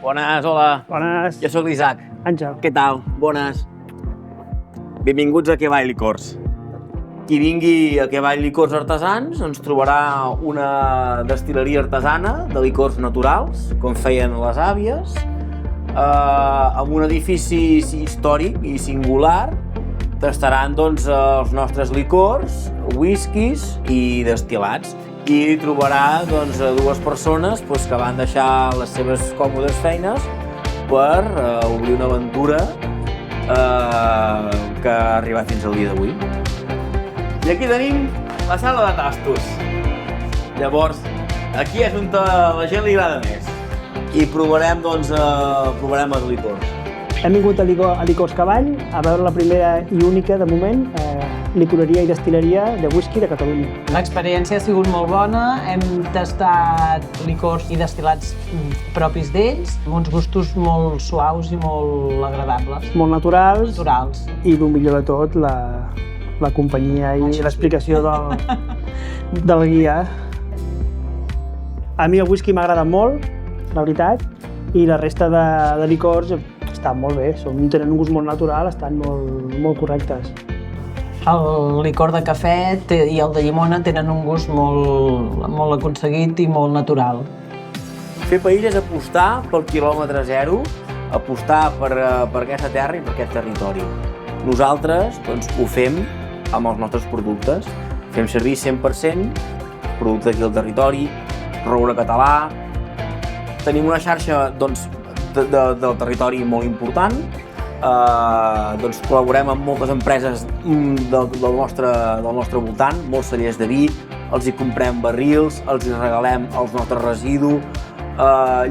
Bones, hola. Bones. Jo sóc l'Isaac. Àngel. Què tal? Bones. Benvinguts a Que Vall Licors. Qui vingui a Que Vall Licors Artesans ens trobarà una destil·leria artesana de licors naturals, com feien les àvies, amb un edifici històric i singular. Tastaran doncs, els nostres licors, whiskies i destil·lats. I trobarà doncs, dues persones que van deixar les seves còmodes feines per obrir una aventura que ha arribat fins al dia d'avui. I aquí tenim la sala de tastos. Llavors, aquí és on a la gent li agrada més. I provarem, provarem els licors. Hem vingut a Licors Cavall a veure la primera i única, de moment, licoreria i destil·leria de whisky de Catalunya. L'experiència ha sigut molt bona, hem tastat licors i destil·lats propis d'ells, amb uns gustos molt suaus i molt agradables. Molt naturals. Naturals. I el millor de tot, la companyia i l'explicació del guia. A mi el whisky m'ha agradat molt, la veritat, i la resta de licors estan molt bé, tenen un gust molt natural, estan molt correctes. El licor de cafè i el de llimona tenen un gust molt aconseguit i molt natural. Fer país és apostar pel quilòmetre zero, apostar per aquesta terra i per aquest territori. Nosaltres ho fem amb els nostres productes. Fem servir 100% producte d'aquí al territori, roure català. Tenim una xarxa del territori molt important. Col·laborem amb moltes empreses del nostre voltant, molts cellers de vi, els hi comprem barrils, els hi regalem els nostres residus.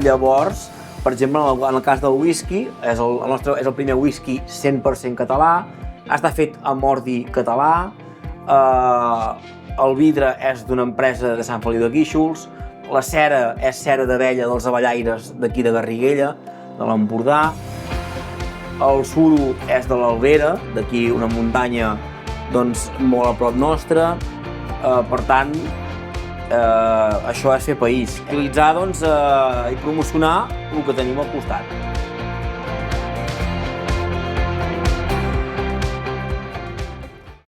Llavors, per exemple, en el cas del whisky, és el primer whisky 100% català, està fet amb ordi català, el vidre és d'una empresa de Sant Feliu de Guíxols, la cera és cera d'abella dels abellaires d'aquí de Garriguella, de l'Empordà, el suro és de l'Albera, d'aquí una muntanya molt a prop nostre. Per tant, això és fer país. Utilitzar i promocionar el que tenim al costat.